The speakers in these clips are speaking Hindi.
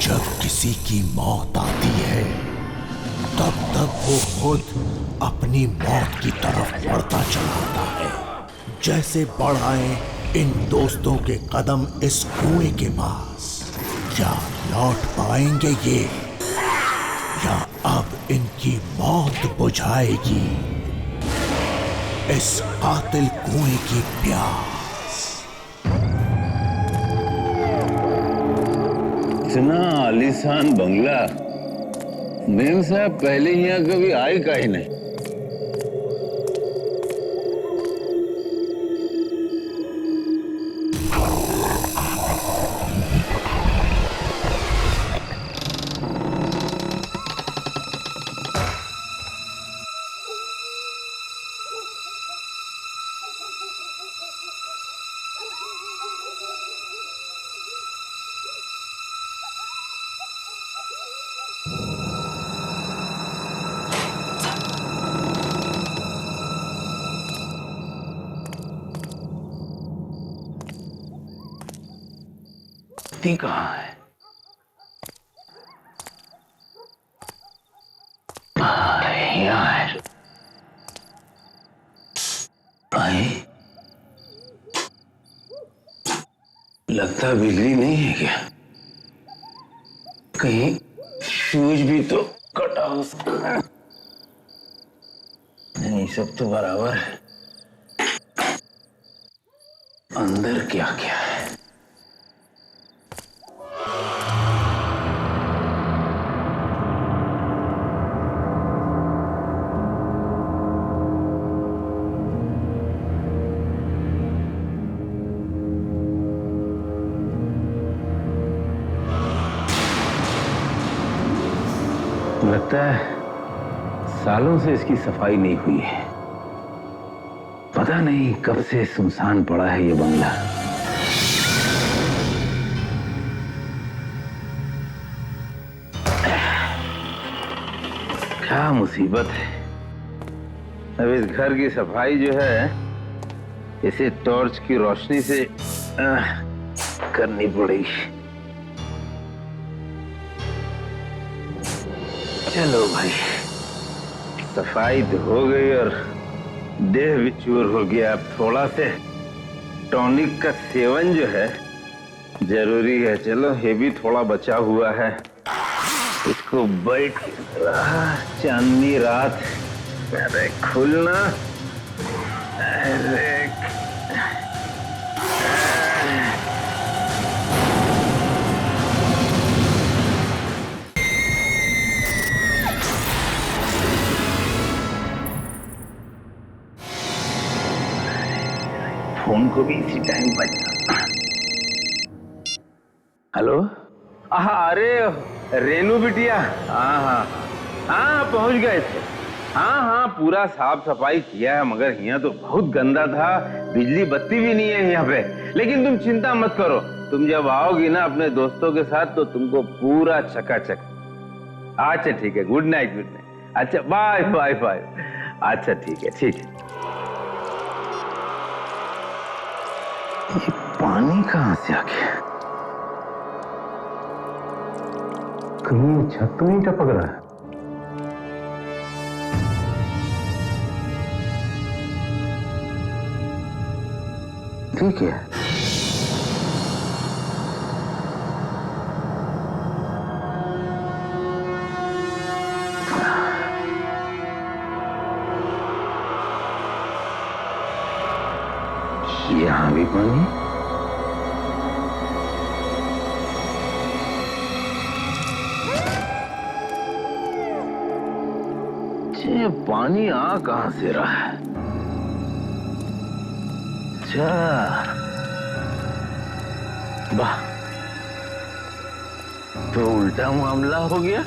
जब किसी की मौत आती है तब तब वो खुद अपनी मौत की तरफ बढ़ता चला आता है। जैसे बढ़ आए इन दोस्तों के कदम इस कुएं के पास। क्या लौट पाएंगे ये, या अब इनकी मौत बुझाएगी इस कातिल कुएं की प्यास। इतना आलीशान बंगला मेम साहब पहले यहाँ कभी आए का ही नहीं। कहाँ है? यहाँ है। लगता बिजली नहीं है क्या? कहीं फ्यूज भी तो कटा हो सकता है। नहीं, सब तो बराबर है। अंदर क्या क्या है? लगता है सालों से इसकी सफाई नहीं हुई है। पता नहीं कब से सुनसान पड़ा है ये बंगला। क्या मुसीबत है। अब इस घर की सफाई जो है इसे टॉर्च की रोशनी से करनी पड़ेगी। चलो भाई, सफाई तो हो गई और देह भी चूर हो गया। अब थोड़ा से टॉनिक का सेवन जो है जरूरी है। चलो, ये भी थोड़ा बचा हुआ है, इसको बैठ रहा। चांदनी रात, अरे खुलना, अरे फोन को भी इसी टाइम बजना। हेलो, अरे रेनू बिटिया, हाँ पहुंच गए थे। हाँ पूरा साफ सफाई किया है, मगर यहाँ तो बहुत गंदा था। बिजली बत्ती भी नहीं है यहाँ पे। लेकिन तुम चिंता मत करो, तुम जब आओगी ना अपने दोस्तों के साथ तो तुमको पूरा चकाचक। अच्छा ठीक है, गुड नाइट गुड नाइट। अच्छा बाय बाय बाय। अच्छा ठीक है ठीक है। ये पानी कहां से आ गया? कहीं छत तो नहीं टपक रहा है? ठीक है, यहाँ भी पानी। ये पानी आ कहां से रहा है? अच्छा, वाह, तो उल्टा मामला हो गया।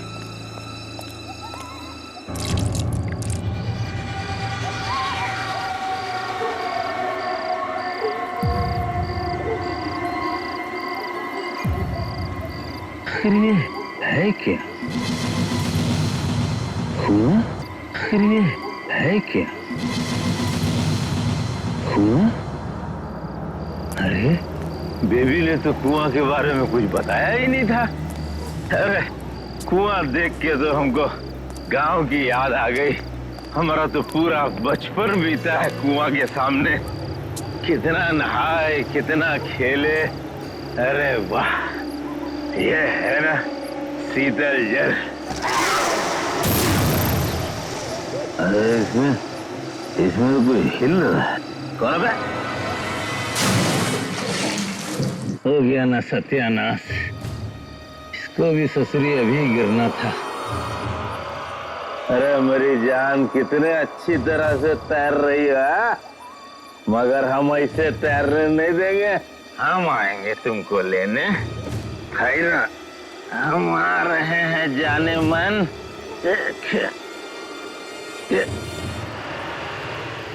आखिर ये है क्या? हुआ? आखिर ये है क्या? हुआ? अरे बेबी ने तो कुआं के बारे में कुछ बताया ही नहीं था। अरे कुआं देख के तो हमको गांव की याद आ गई। हमारा तो पूरा बचपन बीता है कुआं के सामने। कितना नहाए, कितना खेले। अरे वाह, ये है ना शीतल जल। अरे इसमें तो कोई हिल रहा है। कौन है? हो गया ना सत्यानाश। इसको भी ससुरी अभी गिरना था। अरे मेरी जान कितने अच्छी तरह से तैर रही है, मगर हम ऐसे तैरने नहीं देंगे। हम आएंगे तुमको लेने, है ना? हम आ रहे हैं जाने मन।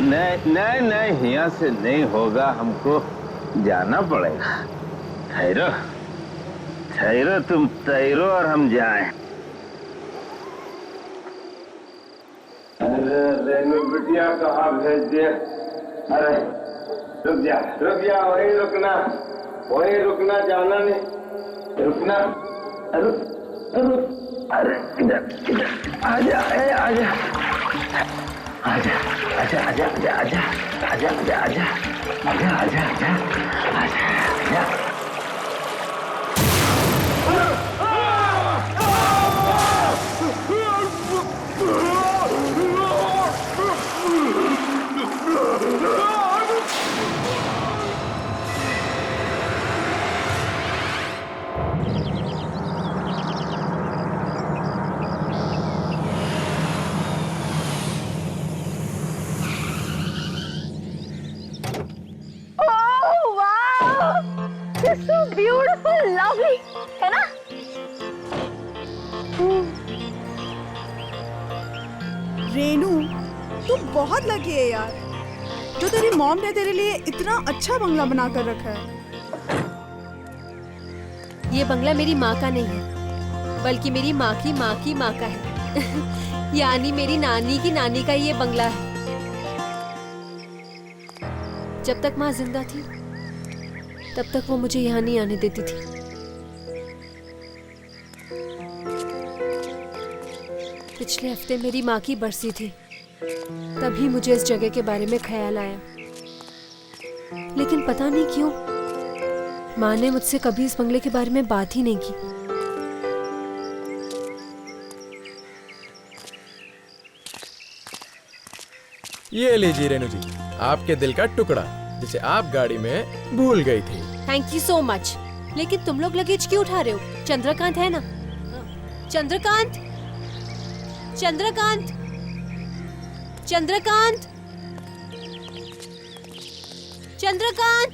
नहीं नहीं, यहाँ से नहीं होगा, हमको जाना पड़ेगा। ठहरो ठहरो, तुम तैरो और हम जाएं। अरे रेनू बिटिया कहाँ भेज दिए? अरे रुक जा, वहीं रुकना, जाना नहीं, रुकना। अरे इधर आजा। So beautiful, lovely, है ना? रेनू, तू बहुत लकी है यार, जो तेरी मॉम ने तेरे लिए इतना अच्छा बंगला बना कर रखा है। ये बंगला मेरी माँ का नहीं है, बल्कि मेरी माँ की माँ की माँ का है। यानी मेरी नानी की नानी का ये बंगला है। जब तक माँ जिंदा थी तब तक वो मुझे यहाँ नहीं आने देती थी। पिछले हफ्ते मेरी माँ की बरसी थी, तभी मुझे इस जगह के बारे में ख्याल आया। लेकिन पता नहीं क्यों माँ ने मुझसे कभी इस बंगले के बारे में बात ही नहीं की। ये लीजिए रेनू जी, आपके दिल का टुकड़ा जिसे आप गाड़ी में भूल गई थी। Thank you so much. लेकिन तुम लोग लगेज क्यों उठा रहे हो? चंद्रकांत है ना? चंद्रकांत, चंद्रकांत, चंद्रकांत, चंद्रकांत।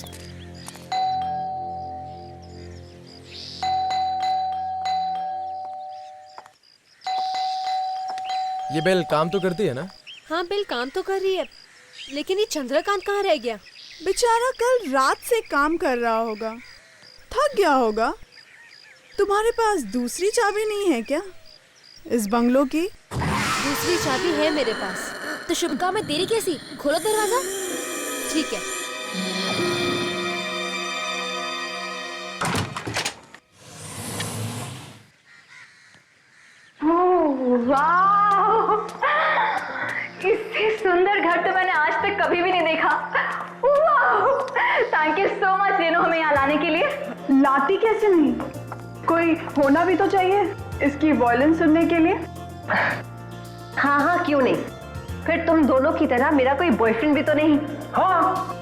ये बेल काम तो करती है ना? हाँ, बेल काम तो कर रही है, लेकिन ये चंद्रकांत कहाँ रह गया? बेचारा कल रात से काम कर रहा होगा, थक गया होगा। तुम्हारे पास दूसरी चाबी नहीं है क्या इस बंगलों की? दूसरी चाबी है मेरे पास। तो शुभ काम में देरी कैसी? खोलो दरवाजा। ठीक है। वाह, इससे सुंदर घर तो मैंने आज तक कभी भी नहीं देखा। Thank you so much Renu, हमें यहाँ लाने के लिए। लाती कैसे नहीं, कोई होना भी तो चाहिए इसकी वॉयलिन सुनने के लिए। हाँ, क्यों नहीं? फिर तुम दोनों की तरह मेरा कोई बॉयफ्रेंड भी तो नहीं? हाँ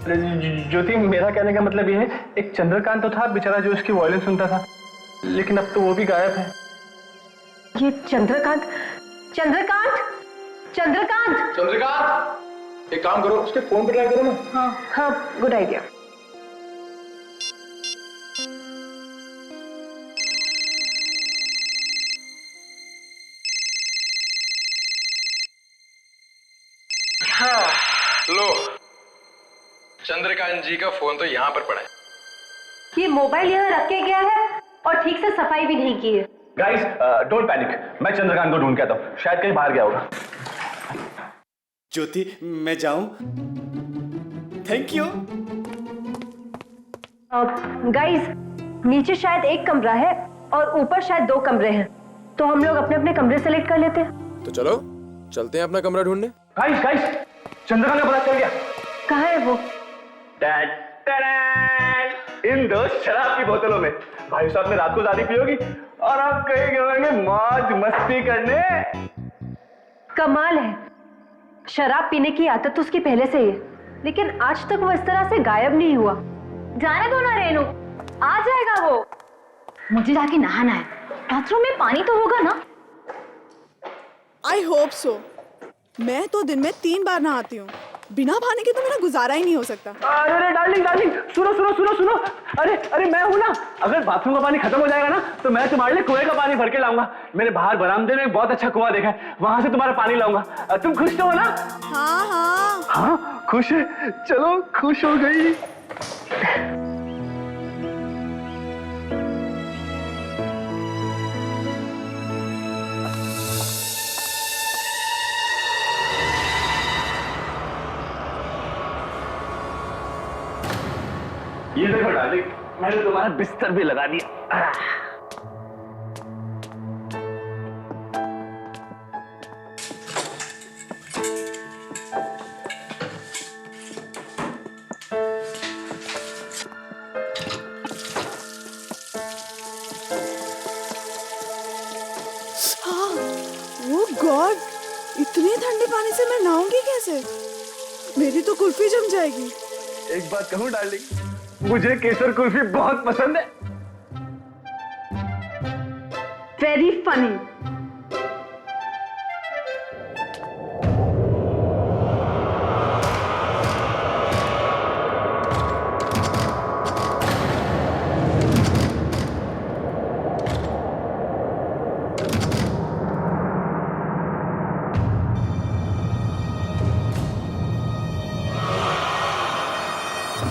ज्योति, मेरा कहने का मतलब ये है, एक चंद्रकांत तो था बेचारा जो उसकी वॉयलिन सुनता था, लेकिन अब तो वो भी गायब है। ये चंद्रकांत, चंद्रकांत, चंद्रकांत, चंद्रकांत, एक काम करो, उसके फोन पे ट्राई करो ना। हाँ, गुड आइडिया। हाँ, लो, चंद्रकांत जी का फोन तो यहाँ पर पड़ा है। ये मोबाइल यहाँ रख के गया है और ठीक से सफाई भी नहीं की है। गाइस, डोंट पैनिक, मैं चंद्रकांत को ढूंढ के आता हूँ, शायद कहीं बाहर गया होगा। ज्योति, मैं जाऊं? Thank you. गाइस, नीचे शायद एक कमरा है, और ऊपर शायद 2 कमरे हैं, तो हम लोग अपने अपने कमरे सेलेक्ट कर लेते हैं। तो चलो चलते हैं अपना कमरा ढूंढने। गाइस गाइस, चंद्रकांत का पता चल गया। कहाँ है वो? इन 2 शराब की बोतलों में। भाई साहब ने रात को ज्यादा पियोगी और आप कहीं गए मौज मस्ती करने। कमाल है, शराब पीने की आदत तो उसकी पहले से ही है, लेकिन आज तक वो इस तरह से गायब नहीं हुआ। जाने दो ना रेनू, आ जाएगा वो। मुझे जाके नहाना है, बाथरूम में पानी तो होगा ना? I hope so. मैं तो दिन में 3 बार नहाती हूँ, बिना पानी के तो मेरा गुजारा ही नहीं हो सकता। अरे डार्लिंग डार्लिंग, सुनो सुनो सुनो सुनो। अरे अरे मैं हूं ना, अगर बाथरूम का पानी खत्म हो जाएगा ना तो मैं तुम्हारे लिए कुएं का पानी भर के लाऊंगा। मैंने बाहर बरामदे में बहुत अच्छा कुआं देखा है, वहां से तुम्हारा पानी लाऊंगा। तुम खुश तो हो ना? हाँ हाँ हाँ खुश है, चलो खुश हो गई। ये देखो डार्लिंग, मैंने तुम्हारा बिस्तर भी लगा दिया। ओह गॉड, इतने ठंडे पानी से मैं नहाऊंगी कैसे? मेरी तो कुल्फी जम जाएगी। एक बात कहूं डार्लिंग, मुझे केसर कुल्फी बहुत पसंद है। Very funny.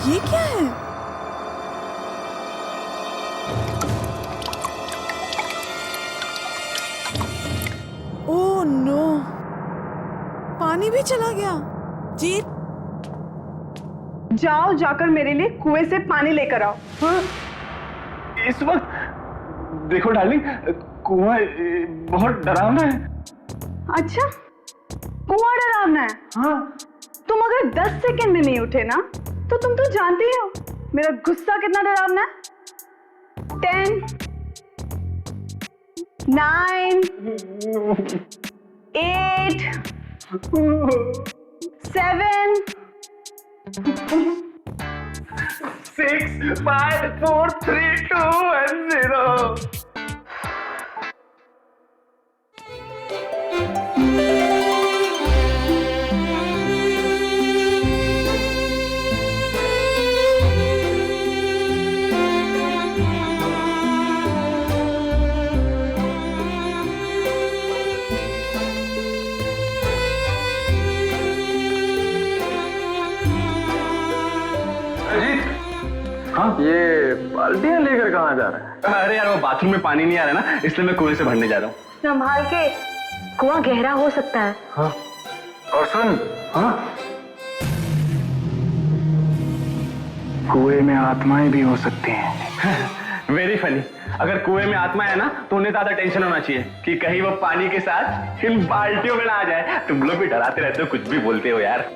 ये क्या है? ओह नो, पानी भी चला गया। जीत, जाओ जाकर मेरे लिए कुएं से पानी लेकर आओ। हाँ? इस वक्त देखो डार्लिंग, कुआं बहुत डरावना है। अच्छा, कुआं डरावना है? हाँ। तुम अगर 10 सेकंड में नहीं उठे ना तो तुम तो जानते ही हो मेरा गुस्सा कितना डरावना है। 10 9 8 7 6 5 4 3 2 and 0। हाँ? ये बाल्टियां लेकर कहाँ जा रहा है? अरे यार वो बाथरूम में पानी नहीं आ रहा ना, इसलिए मैं कुएं से भरने जा रहा हूँ। संभाल के, कुआं गहरा हो सकता है। हाँ? और सुन, हाँ? कुएं में आत्माएं भी हो सकती हैं। Very funny. अगर कुएं में आत्मा है ना तो उन्हें ज्यादा टेंशन होना चाहिए कि कहीं वो पानी के साथ इन बाल्टियों में ना आ जाए। तुम लोग भी डराते रहते हो, कुछ भी बोलते हो यार।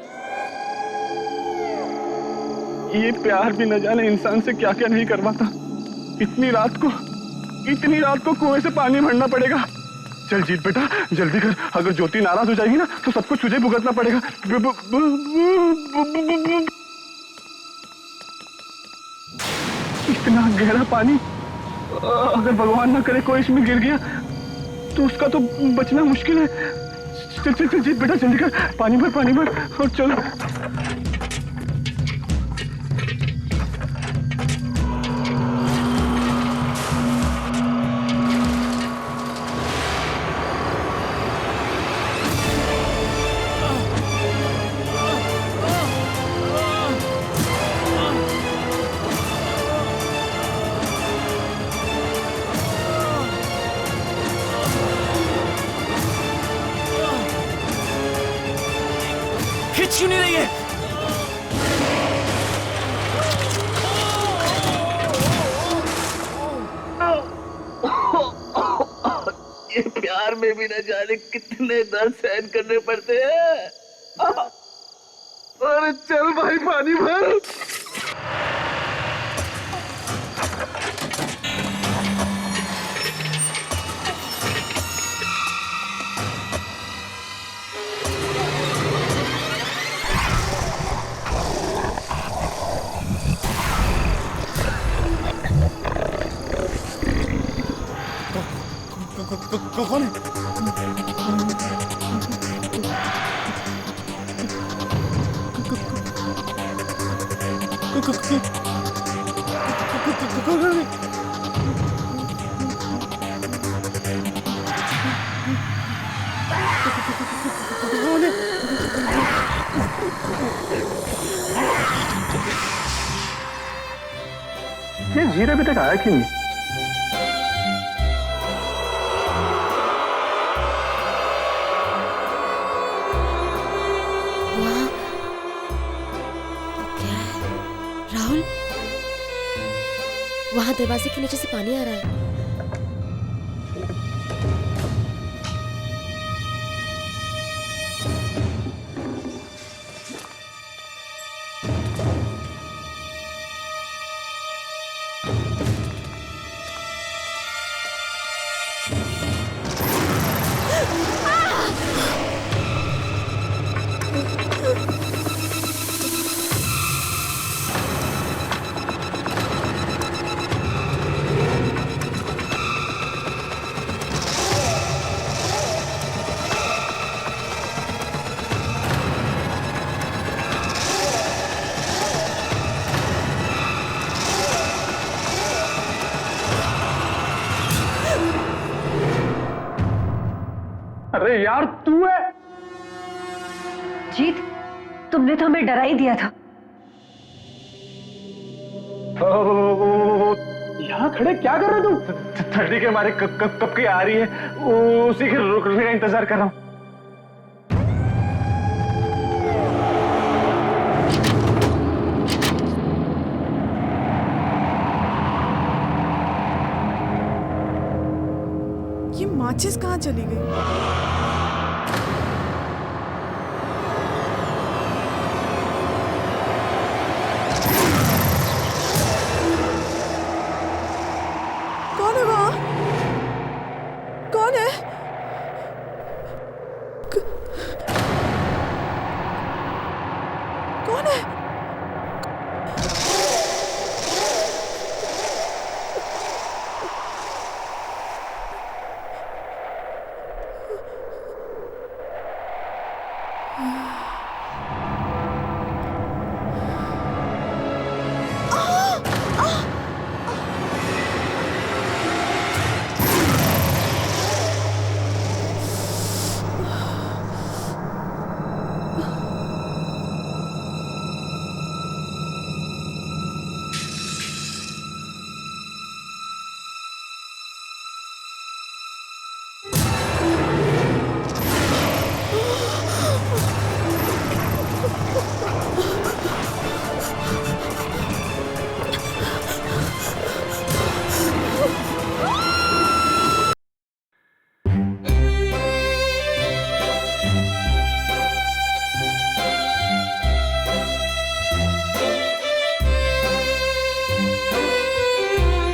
ये प्यार भी न जाने इंसान से क्या क्या नहीं करवाता। इतनी रात को कुएं से पानी भरना पड़ेगा। चल जीत बेटा जल्दी कर, अगर ज्योति नाराज हो जाएगी ना तो सब कुछ तुझे भुगतना पड़ेगा। इतना गहरा पानी, अगर भगवान ना करे कोई इसमें गिर गया तो उसका तो बचना मुश्किल है। चल चल चल जीत बेटा जल्दी कर, पानी भर और चल। खिंच क्यों नहीं रही है? कार में भी न जाने कितने दर्द सहन करने पड़ते हैं। अरे चल भाई पानी भर। कौन है? ये जीरा अभी तक आया क्यों नहीं? राहुल, वहां दरवाजे के नीचे से पानी आ रहा है। अरे यार तू है? जीत, तुमने तो हमें डरा ही दिया था। यहाँ खड़े क्या कर रहे हो तुम? ठंडी के मारे कब की आ रही है, उसी के रुकने का इंतजार कर रहा हूँ। ये माचिस कहाँ चली गई? कौन है वहाँ? कौन है? कौन है?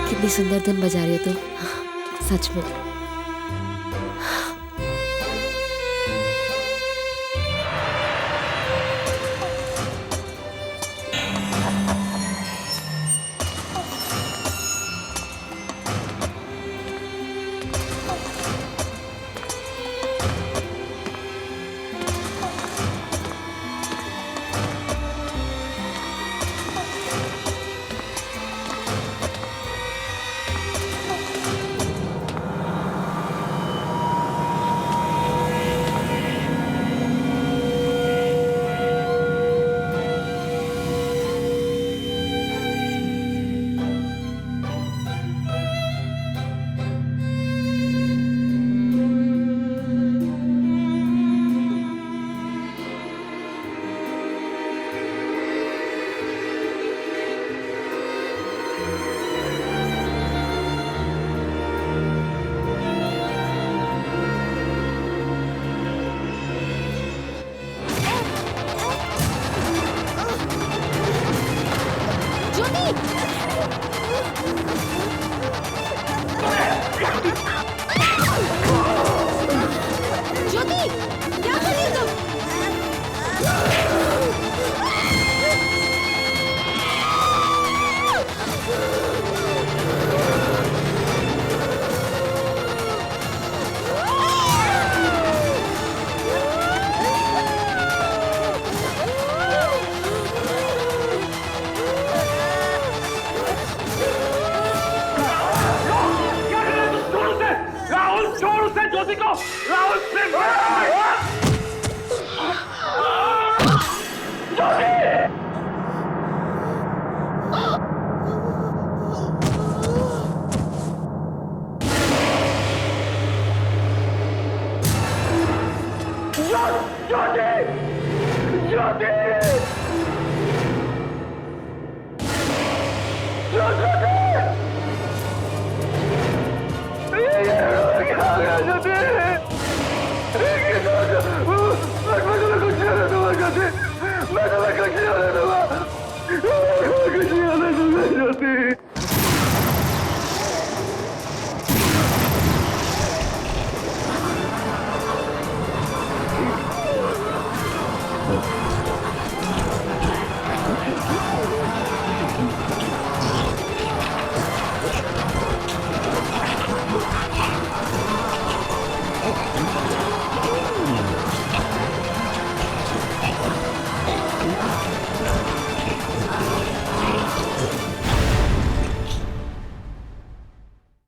कितनी सुंदर धुन बजा रही हो तुम, सच में। से ज्योति को, राहुल से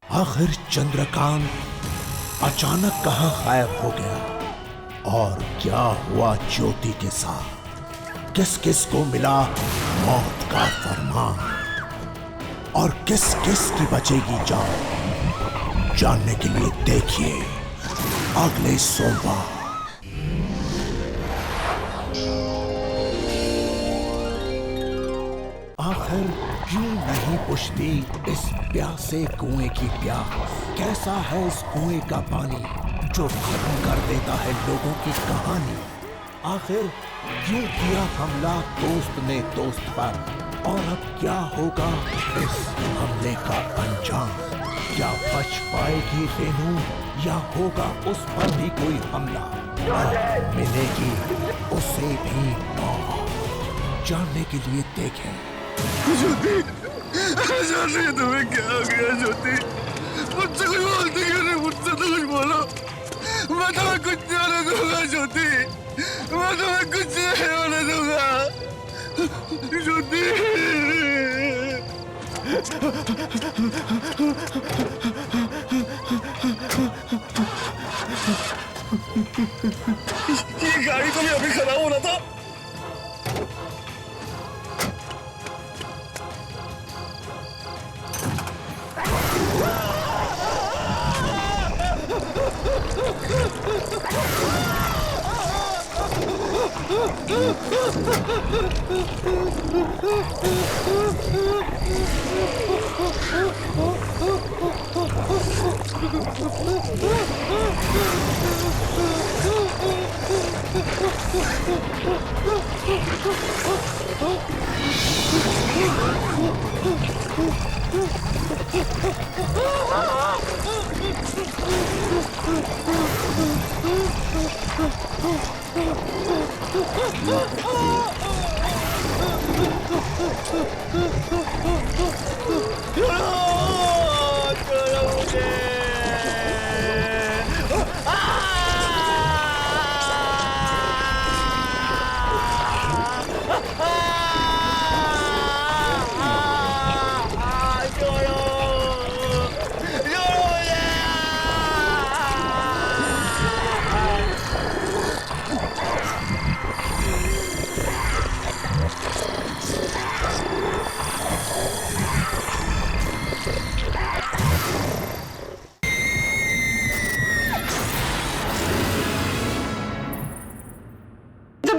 आखिर चंद्रकांत अचानक कहां गायब हो गया और क्या हुआ ज्योति के साथ? किस किस को मिला मौत का फरमान और किस किस की बचेगी जान? जानने के लिए देखिए अगले सोमवार। आखिर क्यों नहीं बुझती इस प्यासे कुएं की प्यास? कैसा है इस कुएं का पानी जो खत्म कर देता है लोगों की कहानी? आखिर क्यों किया हमला दोस्त ने दोस्त पर? और अब क्या होगा इस हमले का अंजाम? क्या बच पाएगी रेनू या होगा उस पर भी कोई हमला और मिलेगी उसे भी मौत? जानने के लिए देखें। ज्योति, ज्योति तुम्हें क्या हो गया ज्योति? मुझसे कुछ बोलती क्यों नहीं? मुझसे तो कुछ बोलो। मैं तुम्हें कुछ नहीं होने दूंगा ज्योति, मैं तुम्हें कुछ नहीं होने दूंगा ज्योति। ये गाड़ी तो भी अभी खराब होना था।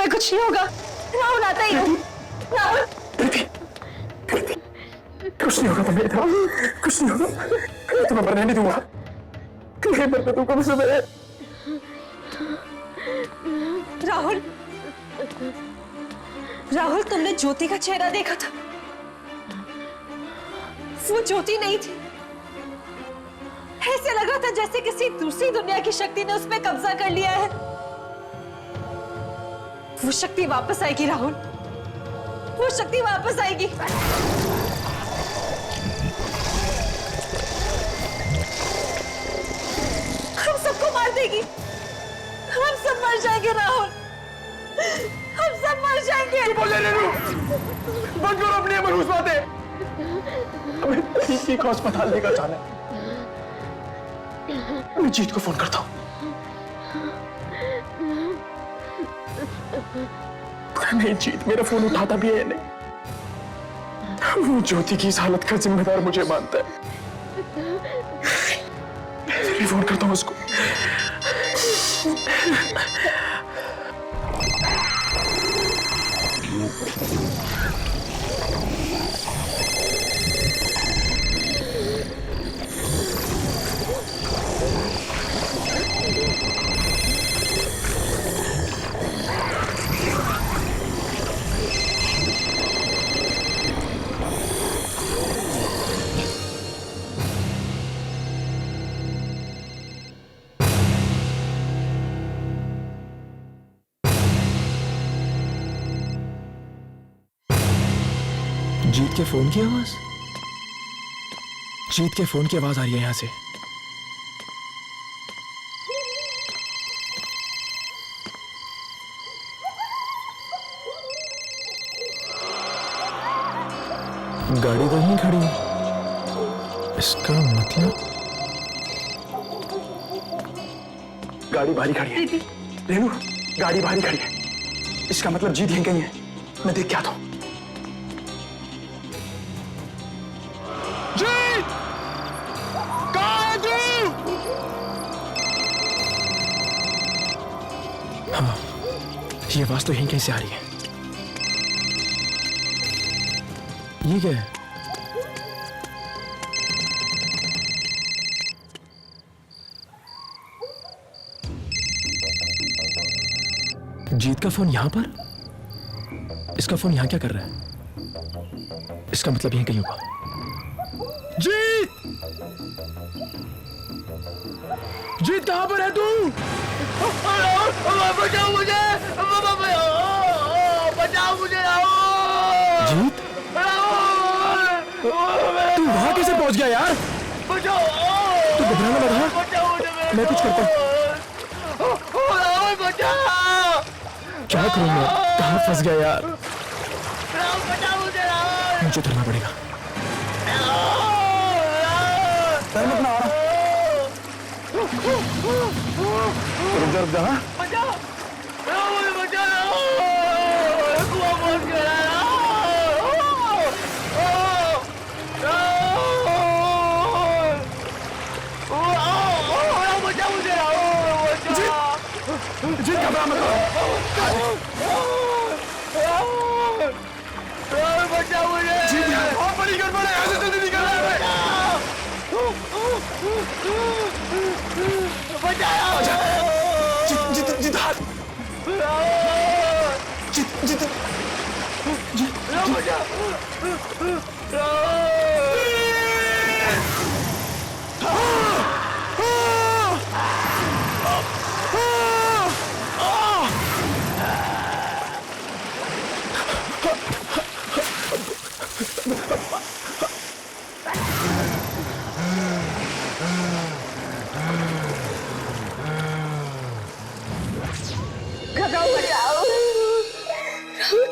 कुछ नहीं होगा, राहुल आता ही है। राहुल कुछ नहीं होगा तुम्हें, कुछ नहीं होगा। तुम्हें मरने नहीं दूंगा, नहीं मरने दूंगा मुझे। मेरे राहुल, राहुल तुमने ज्योति का चेहरा देखा था? वो ज्योति नहीं थी। ऐसे लग रहा था जैसे किसी दूसरी दुनिया की शक्ति ने उस पर कब्जा कर लिया है। वो शक्ति वापस आएगी राहुल, वो शक्ति वापस आएगी। हम सबको मार देगी, हम सब मर जाएंगे राहुल, हम सब मर जाएंगे। बोले रेनू, बंद करो अपनी मनहूस बातें। हमें ठीक अस्पताल लेकर जाना है। मैं जीत को फोन करता हूँ। नहीं, जीत मेरा फोन उठाता भी है नहीं। वो ज्योति की इस हालत का जिम्मेदार मुझे मानता है। मैं फोन करता हूँ उसको। जीत के फोन की आवाज, जीत के फोन की आवाज आ रही है यहां से। गाड़ी तो यहीं खड़ी है, इसका मतलब गाड़ी बाहर खड़ी है। रेनू, गाड़ी बाहर खड़ी है, इसका मतलब जीत यहीं कहीं है। मैं देख के आता हूं। जीत, कहां है तू? हाँ, ये आवाज तो यहीं कहीं से आ रही है। ये क्या है? जीत का फोन यहां पर? इसका फोन यहां क्या कर रहा है? इसका मतलब यहीं कहीं होगा। जीत! जीत कहां पर है तू? बचाओ मुझे! बचाओ मुझे! जीत? तू वहां कैसे पहुंच गया यार? तू घबराना मत, हाँ? मैं कुछ करता हूं। क्या करूं मैं? कहां फंस गया यार? मुझे उतरना पड़ेगा। रुक जा, हाँ? जीत घबरा मत। जीत यार, बहुत बड़ी गड़बड़ है, ऐसे जल्दी निकल रहा है। जीत जीत जीत हाथ। जीत जीत जीत राहुल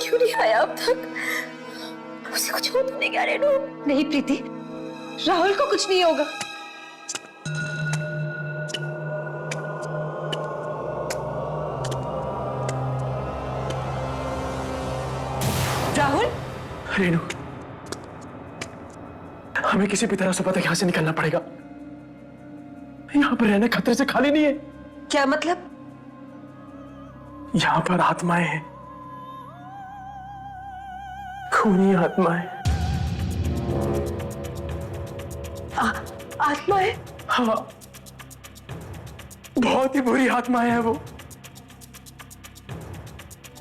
क्यों नहीं आया अब तक? उसे कुछ हो तो नहीं गया रेनू? नहीं प्रीति, राहुल को कुछ नहीं होगा। राहुल? रेनू, हमें किसी भी तरह से पता यहां से निकलना पड़ेगा। यहां पर रहना खतरे से खाली नहीं है। क्या मतलब? यहां पर आत्माएं हैं, खूनी आत्माएं। आत्माएं? हाँ, बहुत ही बुरी आत्माएं हैं वो।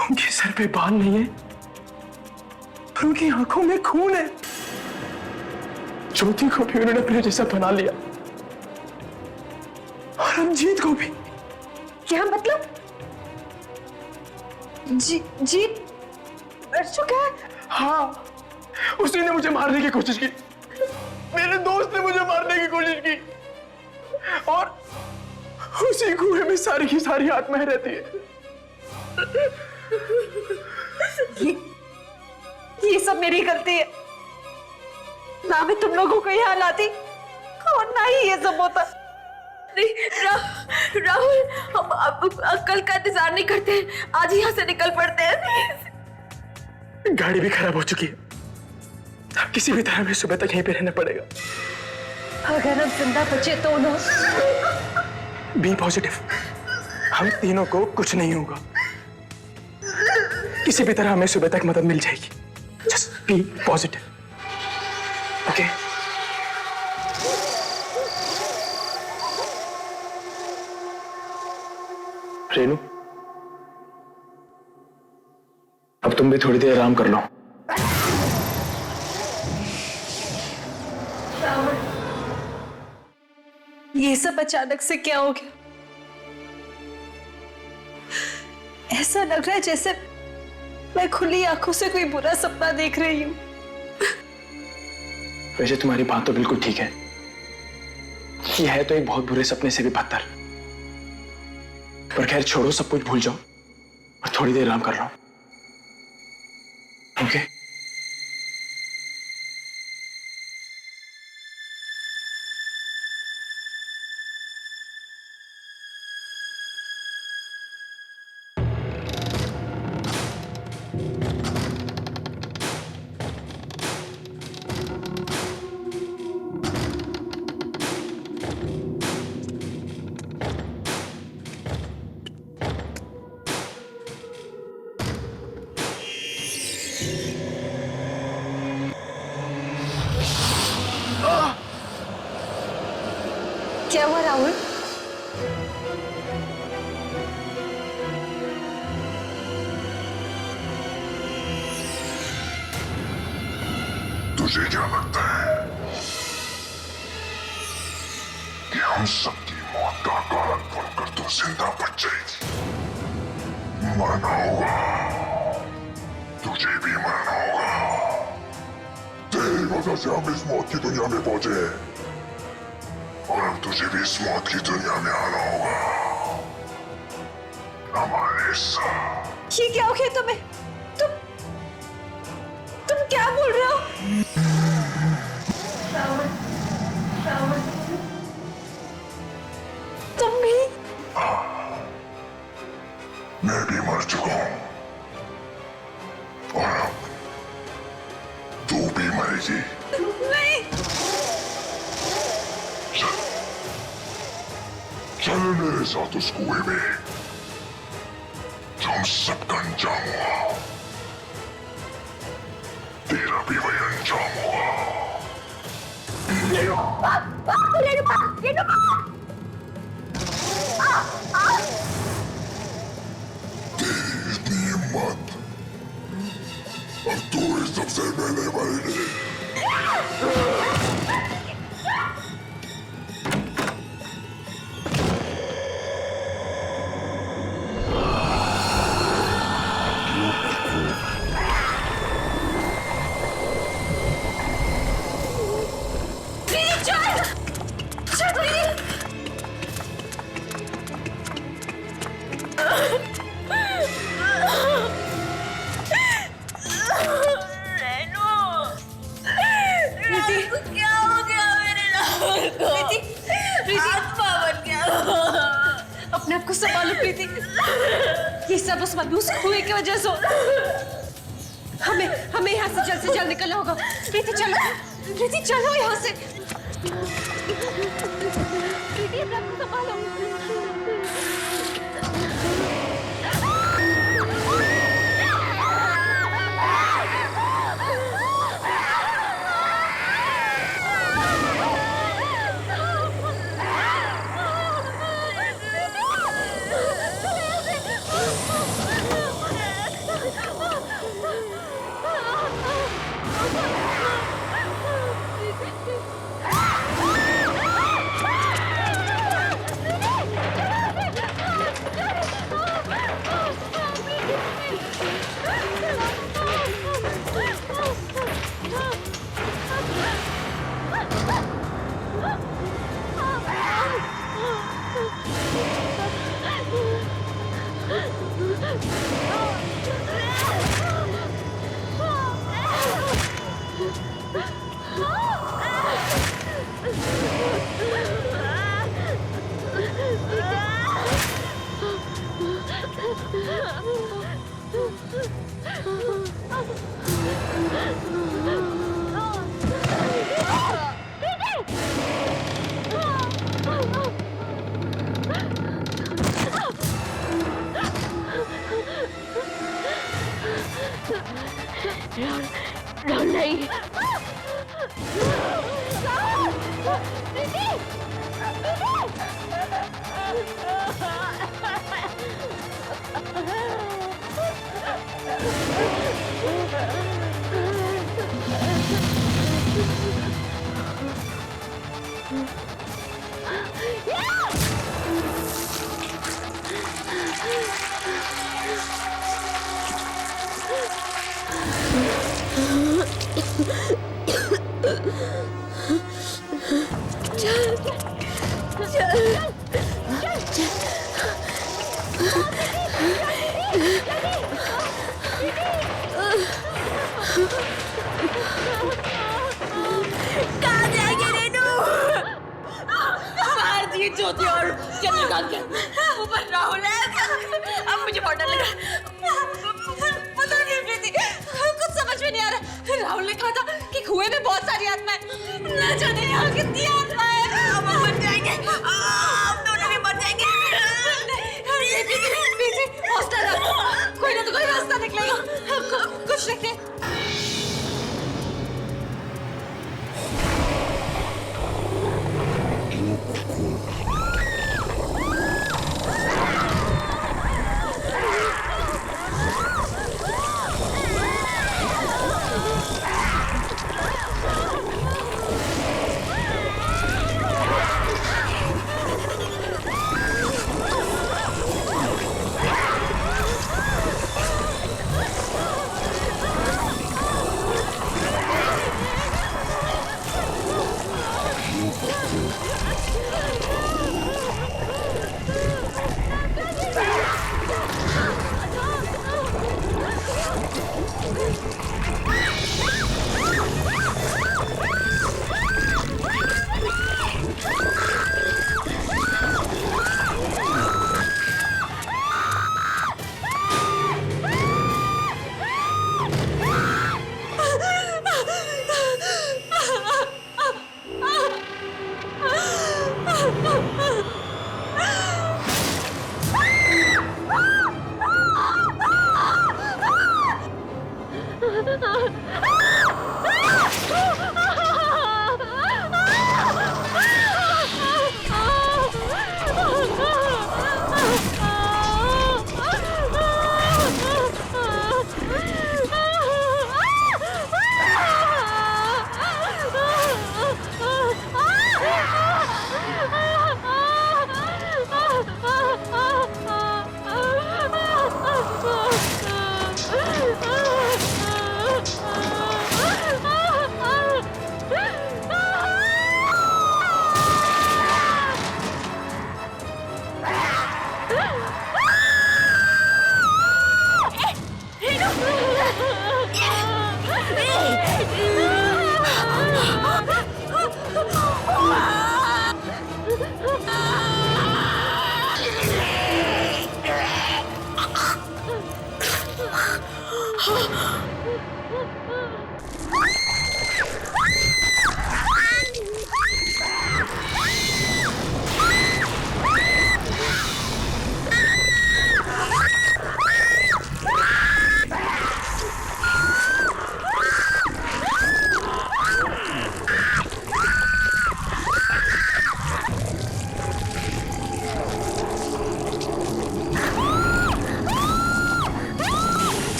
उनके सर पे बाल नहीं है, पर उनकी आंखों में खून है। ज्योति को भी उन्होंने अपने जैसा बना लिया, और रंजीत को भी। क्या मतलब? जीत मर चुका है? हाँ, उसी ने मुझे मारने की कोशिश की। मेरे दोस्त ने मुझे मारने की कोशिश की, और उसी कुएं में सारी की सारी आत्माएं रहती है। ये सब मेरी गलती है। ना मैं तुम लोगों को यहाँ लाती और ना ही ये सब होता। नहीं राहुल, हम अब कल का इंतजार नहीं करते, आज ही यहाँ से निकल पड़ते हैं प्लीज। गाड़ी भी खराब हो चुकी है, अब किसी भी तरह हमें सुबह तक यहीं पे रहना पड़ेगा। अगर हम जिंदा बचे तो ना। बी पॉजिटिव, हम तीनों को कुछ नहीं होगा, किसी भी तरह हमें सुबह तक मदद मिल जाएगी। Just be positive, okay? Renu, अब तुम भी थोड़ी देर आराम कर लो। ये सब अचानक से क्या हो गया? ऐसा लग रहा है जैसे मैं खुली आंखों से कोई बुरा सपना देख रही हूँ। वैसे तुम्हारी बात तो बिल्कुल ठीक है, ये है तो एक बहुत बुरे सपने से भी बदतर। पर खैर छोड़ो, सब कुछ भूल जाओ और थोड़ी देर आराम कर लो, ओके? क्या हुआ राहुल? तुझे क्या लगता है कि हम सबकी मौत का कारण बनकर तो जिंदा बच जाएगी? मरना होगा, तुझे भी मरना होगा। तेरी वजह से हम इस मौत की दुनिया में पहुंचे और अब तुझे भी इस मौत की दुनिया में आना होगा हमारे साथ। ये क्या हो गया तुम्हें? तुम क्या बोल रहे हो? तुम भी? मैं भी मर चुका हूं और अब तू भी मरेगी। नहीं। चल मेरे साथ उस कुएं में, जो हम सबका अंजाम हुआ, तेरा भी वही अंजाम होगा। तेरी इतनी हिम्मत, अब तू ही सबसे पहले मरेगी। अपने आप को संभालो प्रीति, ये सब उस मधुस कुएं की वजह से। हमें यहाँ से जल्द निकलना होगा। प्रीति चलो यहाँ से। प्रीति अपने आप को संभालो। नहीं। कहाँ जाएंगे रेनू? मार दिए ज्योति और चंद्रकांत के ऊपर राहुल है। अब मुझे बहुत डर लग रहा है। पता नहीं प्रीति, कुछ समझ में नहीं आ रहा। राहुल ने कहा था कि कुएं में बहुत सारी आत्माएं, न जाने यहाँ कितनी आत्माएं। अब हम मर जाएंगे, हम दोनों भी मर जाएंगे। प्रीति, हौसला रखो, कोई ना तो कोई रास्ता निकलेगा। कुछ लिखते।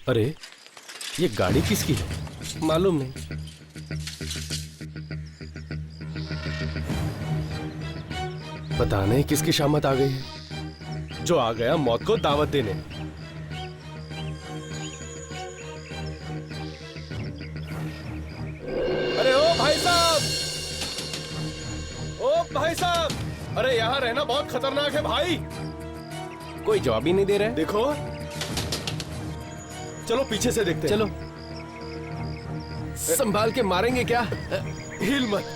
अरे ये गाड़ी किसकी है? मालूम नहीं। पता नहीं किसकी शामत आ गई है, जो आ गया मौत को दावत देने। अरे ओ भाई साहब, ओ भाई साहब, अरे यहाँ रहना बहुत खतरनाक है भाई। कोई जवाब ही नहीं दे रहे। देखो, चलो पीछे से देखते हैं। चलो। संभाल के मारेंगे क्या? हिल मत।